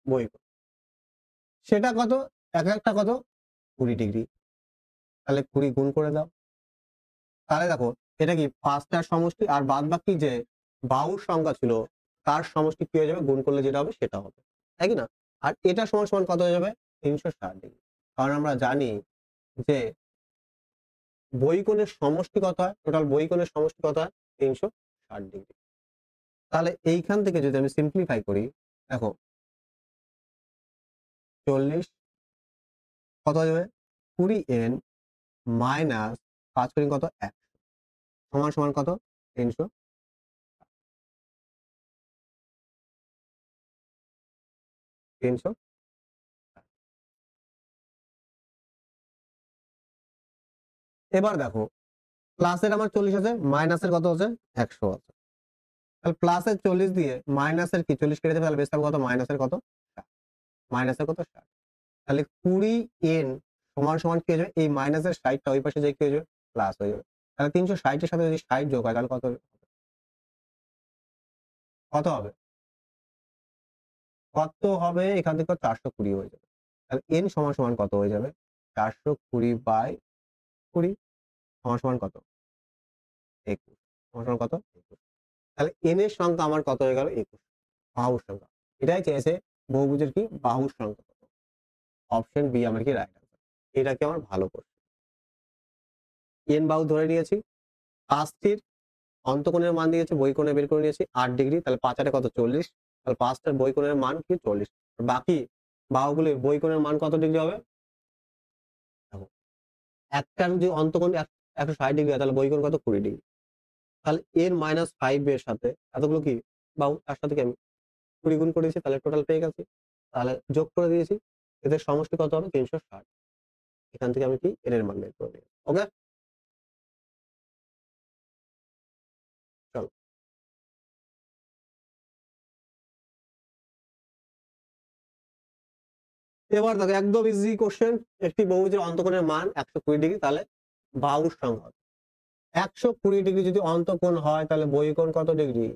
বহিঃকোণ, সেটা কত? এক একটা কত? 20 ডিগ্রি। তাহলে 20 গুণ করে দাও, তাহলে দেখো এটা কি 5টার সমষ্টি, আর বাদ বাকি যে বাহুর সংখ্যা ছিল তার সমষ্টি কি হয়ে যাবে? গুণ করলে যেটা হবে সেটা হবে, তাই কি না? আর এটা সমান সমান কত হয়ে যাবে? 360 ডিগ্রি। কারণ আমরা জানি যে বহিঃকোণের সমষ্টি কত হয়, টোটাল বহিঃকোণের সমষ্টি কত হয়? 360 ডিগ্রি। তাহলে এইখান থেকে যদি আমি সিম্পলিফাই করি, দেখো 40 কত হয়ে যাবে? 20n মাইনাস 5 কত? 1 সমান সমান কত? 300। 300। এবার দেখো প্লাসের আমার 40 আছে, মাইনাসের কত আছে? 100 আছে। তাহলে প্লাসের 40 দিয়ে মাইনাসের কি 40 কেটে যাবে, তাহলে বেশ থাকবে কত? মাইনাসের কত? 60। মাইনাসের কত? 60। তাহলে 20n সমান সমান কি হয়ে যাবে, এই মাইনাসের 60টা ওই পাশে যাই কি হয়ে যাবে, প্লাস হয়ে যাবে। তাহলে 360 এর সাথে যদি 60 যোগ হয় তাহলে কত হবে? কত হবে? কত হবে? এখান থেকে 420 হয়ে যাবে। তাহলে n সমান সমান কত হয়ে যাবে? 420/20 সমান সমান কত? 21 সমান সমান কত? 21। তাহলে n এর সংখ্যা আমার কত হয়ে গেল? 21, বাহুর সংখ্যা। এটাই চেয়েছে বহুভুজের কি বাহুর সংখ্যা কত। অপশন বি আমার কি রাইট আনসার। এটা কি আমার ভালো কোশ্চেন। n বাহু ধরে নিয়েছি, পাঁচটির অন্তকোণের মান দিয়েছে, বহিকোণে বের করে নিয়েছি 8 ডিগ্রি, তাহলে 5 8 কত 40, তাহলে পাঁচটার বহিকোণের মান কি 40। বাকি বাহুগুলির বহিকোণের মান কত ডিগ্রি হবে? দেখো, একটার যদি অন্তকোণ 160 ডিগ্রি হয় তাহলে বহিকোণ কত 20 ডিগ্রি। তাহলে এর -5 এর সাথে এতগুলো কি বাহু, তার সাথে কি আমি 20 গুণ করেছি, তাহলে টোটাল পেয়ে গেছি। তাহলে যোগ করে দিয়েছি, এদের সমষ্টি কত হবে? 360। এখান থেকে আমি কি এর মান বের করে নিলাম। ওকে, চলো। এবার দেখো একদম ইজি কোশ্চেন। একটি বহুভুজের অন্তকোণের মান 120 ডিগ্রি, তাহলে বাহুর সংখ্যা 120 ডিগ্রি যদি অন্তকোণ হয় তাহলে বহিকোণ কত ডিগ্রি?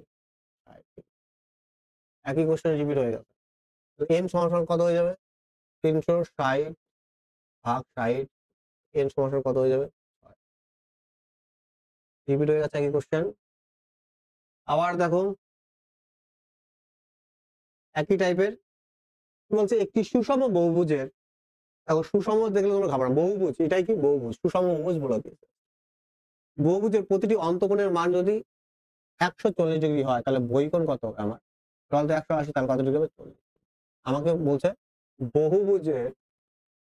60 ডিগ্রি। একই কোশ্চেন রিপিট হয়ে গেল। এন সমান সমান কত হয়ে যাবে? 360/60, এন সমান সমান কত হয়ে যাবে? রিপিট হয়ে গেছে একই কোশ্চেন। আবার দেখো একই টাইপের বলছে, একটি সুষম বহুভুজের, দেখো সুষম দেখলে তোমরা ঘাবড়া, বহুভুজ এটাই কি বহুভুজ, সুষম বহুভুজ বলে দিয়েছে। বহুভুজের প্রতিটি অন্তকোণের মান যদি 140 ডিগ্রি হয় তাহলে বহিকোণ কত হবে আমার? টোটাল তো 180, তাহলে কত ডিগ্রি হবে? 40। আমাকে বলছে বহুভুজের,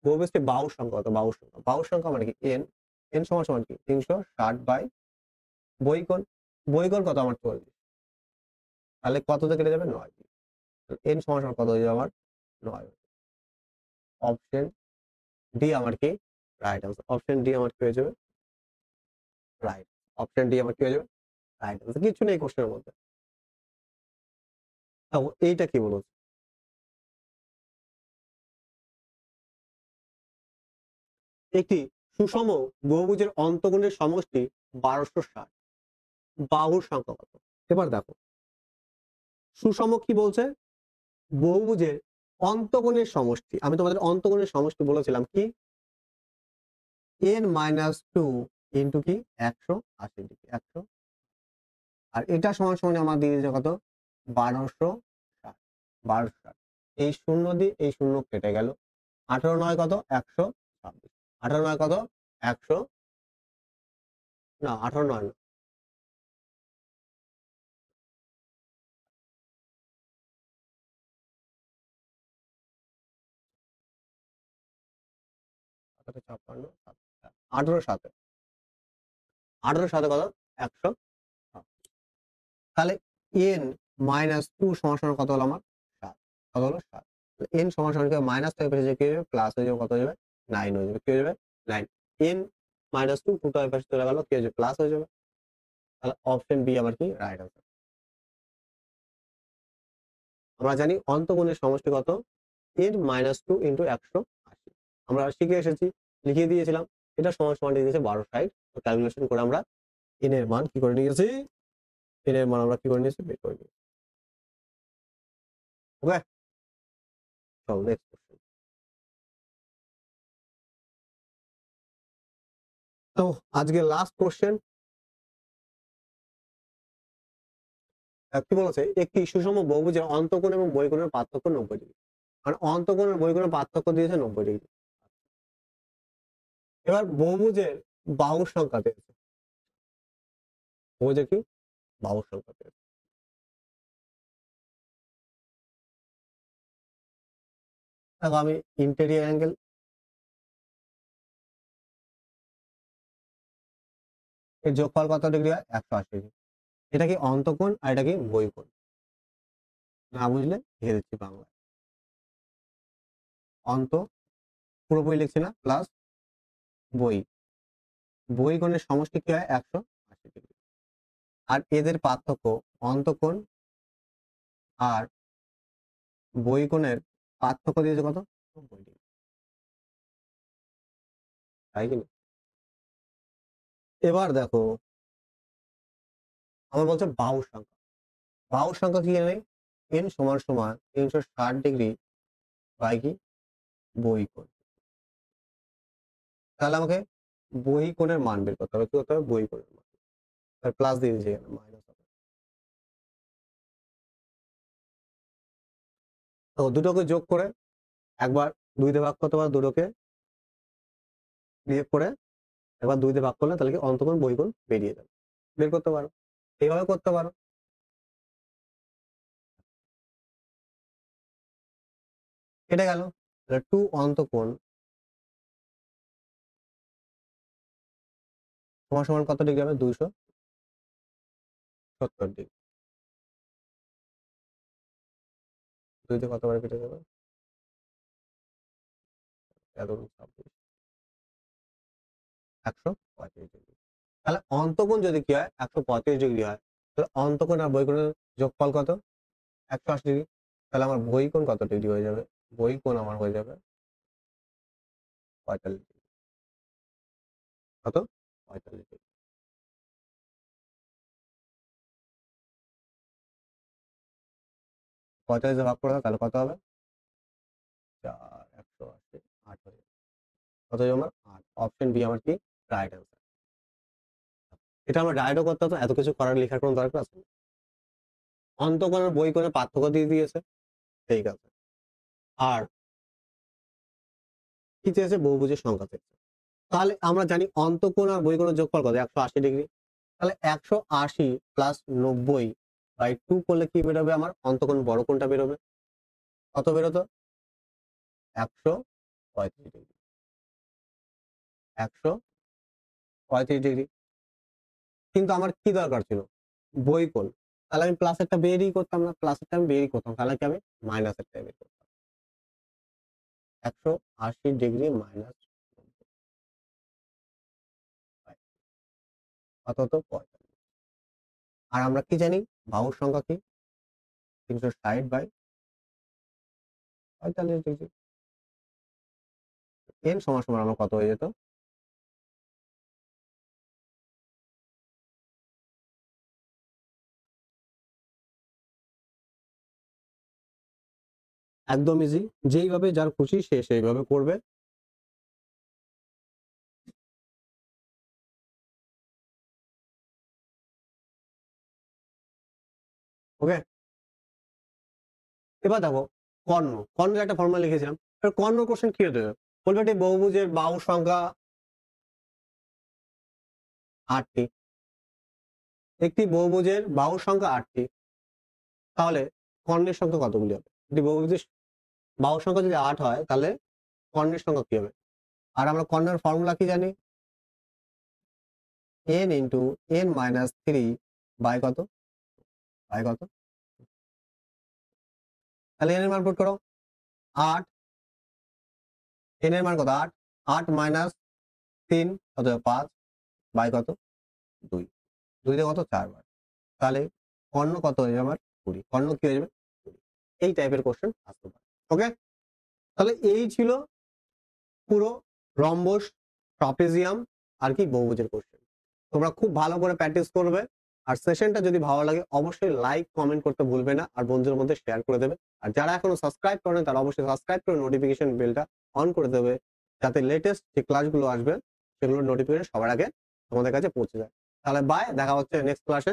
বহুভুজটি বাহুর সংখ্যা কত? বাহুর সংখ্যা, বাহুর সংখ্যা মানে কি এন, এন সমান সমান কি 360 বহিকোণ, বহিকোণ কত আমার 40, তাহলে কততে কেটে যাবে? 9। এন সমান সমান কত হয়ে যাবে আমার? 9। অপশন ডি আমার কি রাইট আনসার। অপশন ডি আমার কি হয়ে যাবে? রাইট। অপশন ডি আমার কি হয়ে যাবে? Right answer. কিছু নেই কোশ্চেনের মধ্যে। তাও এইটা কি বলছে? একটি সুষম বহুভুজের অন্তকোণের সমষ্টি 1260, বাহুর সংখ্যা কত? এবার দেখো সুষম কি বলছে? বহুভুজের অন্তকোণের সমষ্টি। আমি তোমাদের অন্তকোণের সমষ্টি বলেছিলাম কি n-2 ইন্টু কি 180 ডিগ্রি, 100, আর এটা সমান সমান আমার দিয়ে দিয়েছে কত? 1260, 1260। এই শূন্য দিয়ে এই শূন্য কেটে গেল। 18 9 কত? 126। 18 9 কত? 100, না 18 9 না, কত? 56, 18 7, 18 7 কত? 100। তাহলে n-2 সমান সমান কত হলো আমার? 7। কত হলো? 7। n সমান সমান কি মাইনাস থেকে পেছে যে কি হবে? প্লাস হয়ে যাবে, কত হয়ে যাবে? 9 হয়ে যাবে। কি হয়ে যাবে? 9। n-2 2 টা ওই পাশে চলে গেল, কি হয়ে যাবে? প্লাস হয়ে যাবে। তাহলে অপশন বি আমার কি রাইট আনসার। আমরা জানি অন্তকোণের সমষ্টি কত? n-2 into 180। আমরা শিখে এসেছি, লিখিয়ে দিয়েছিলাম। এটা সমান সমান দিয়ে দিয়েছে 1260। তো ক্যালকুলেশন করে আমরা n এর মান কি করে নিয়েছি? n এর মান আমরা কি করে নিয়েছি? বের করে নিয়েছি। ওকে, চলো নেক্সট কোশ্চেন। তো আজকে লাস্ট কোশ্চেন কি বলেছে? একটি সুষম বহুভুজের অন্তকোণ এবং বহিকোণের পার্থক্য 90 ডিগ্রি। মানে অন্তকোণ আর বহিকোণের পার্থক্য দিয়েছে 90 ডিগ্রি। এবার বহুভুজের বাহুর সংখ্যা দিয়েছে। বহুভুজের কি বাহুর সংখ্যা দিয়েছে। দেখো আমি ইন্টেরিয়র অ্যাঙ্গেল, এর যোগফল কত ডিগ্রি হয়? 180 ডিগ্রি। এটা কি অন্তকোণ আর এটা কি বহিকোণ। না বুঝলে লিখে দিচ্ছি বাংলায়। অন্ত পুরোপুরি লিখছি না, প্লাস বহি, বহিকোণের সমষ্টি কি হয়? 180 ডিগ্রি। আর এদের পার্থক্য অন্তকোণ আর বহিকোণের পার্থক্য দিয়েছে কত? 90 ডিগ্রি। তাই কি না? এবার দেখো আমার বলছে বাহু সংখ্যা। বাহু সংখ্যা কি জানি? n সমান সমান 360 ডিগ্রি বাই কি বহিঃকোণ। তাহলে আমাকে বহিঃকোণের মান বের করতে হবে। কি করতে হবে? বহিঃকোণের মান। তাহলে প্লাস দিয়ে দিয়েছি এখানে, মাইনাস হবে। তো দুটোকে যোগ করে একবার 2 দিয়ে ভাগ করতে পারো, দুটোকে বিয়োগ করে একবার 2 দিয়ে ভাগ করলে তাহলে কি অন্তকোণ বহিঃকোণ বেরিয়ে যাবে, বের করতে পারো। এইভাবে করতে পারো। কেটে গেল। তাহলে 2 অন্তকোণ সমান সমান কত ডিগ্রি হবে? 270 ডিগ্রি। 2 দিয়ে কতবার কেটে যাবে? 135 ডিগ্রি। তাহলে অন্তকোণ যদি কি হয়? 135 ডিগ্রি হয়, তাহলে অন্তকোণ আর বহিঃকোণের যোগফল কত? 180 ডিগ্রি। তাহলে আমার বহিঃকোণ কত ডিগ্রি হয়ে যাবে? বহিঃকোণ আমার হয়ে যাবে 45 ডিগ্রি। কত? 45 ডিগ্রি। 45 দিয়ে ভাগ করে দাও, তাহলে কত হবে? 4, 180, 8 হয়ে যাবে। কত হয়ে যাবে আমার? 8। অপশন বি আমার কি? Right answer. এটা আমরা ডাইরেক্টও করতে হতো, এত কিছু করার লেখার কোনো দরকার আছে না। অন্তকোণ আর বহিঃকোণের পার্থক্য দিয়ে দিয়েছে, ঠিক আছে। আর কি চেয়েছে? বহুভুজের সংখ্যা চেয়েছে। তাহলে আমরা জানি অন্তকোণ আর বহিঃকোণের যোগফল কত? 180 ডিগ্রি। তাহলে 180 প্লাস 90 বাই 2 করলে কি বেরোবে? আমার অন্তকোণ বড় কোণটা বেরোবে। কত বেরোতো? 135 ডিগ্রি। 135 ডিগ্রি। কিন্তু আমার কি দরকার ছিল? বহিঃকোণ। তাহলে আমি প্লাসেরটা বেরই করতাম না, প্লাসেরটা আমি বেরই করতাম। তাহলে কি আমি মাইনাসেরটা বের করতাম। 180 ডিগ্রি মাইনাস কত হতো? 45। আর আমরা কি জানি? বাহুর সংখ্যা কি? 360 বাই 45 ডিগ্রি। n সমান সমান আমার কত হয়ে যেত? একদম ইজি। যেইভাবে যার খুশি সে সেইভাবে করবে। ওকে, এবার দেখো কর্ণ। কর্ণের একটা ফর্মুলা লিখেছিলাম। এবার কর্ণ কোশ্চেন কি হতে হবে? বলবে এটি বহুভুজের বাহু সংখ্যা 8টি। একটি বহুভুজের বাহু সংখ্যা 8টি। তাহলে কর্ণের সংখ্যা কতগুলি হবে? একটি বহুভুজের বাহু সংখ্যা যদি 8 হয়, তাহলে কর্ণের সংখ্যা কি হবে? আর আমরা কর্ণের ফর্মুলা কি জানি? n into n minus 3 by কত? বাই কত? তাহলে n এর মান পুট করো। 8, n এর মান কত? 8। 8 মাইনাস 3 কত? 5 বাই কত? 2। 2 দিয়ে কত? 4 বার। তাহলে কর্ণ কত হয়ে যাবে আমার? 20। কর্ণ কি হয়ে যাবে? 20। এই টাইপের কোশ্চেন আসতে পারে। ওকে, তাহলে এই ছিল পুরো রম্বস, ট্রাপিজিয়াম আর কি বহুভুজের কোশ্চেন। তোমরা খুব ভালো করে প্র্যাকটিস করবে। আর সেশনটা যদি ভালো লাগে অবশ্যই লাইক কমেন্ট করতে ভুলবে না, আর বন্ধুদের মধ্যে শেয়ার করে দেবে। আর যারা এখনো সাবস্ক্রাইব করেন তারা অবশ্যই সাবস্ক্রাইব করে নোটিফিকেশন বেলটা অন করে দেবে, যাতে লেটেস্ট যে ক্লাসগুলো আসবে সেগুলোর নোটিফিকেশন সবার আগে তোমাদের কাছে পৌঁছে যায়। তাহলে বাই, দেখা হচ্ছে নেক্সট ক্লাসে।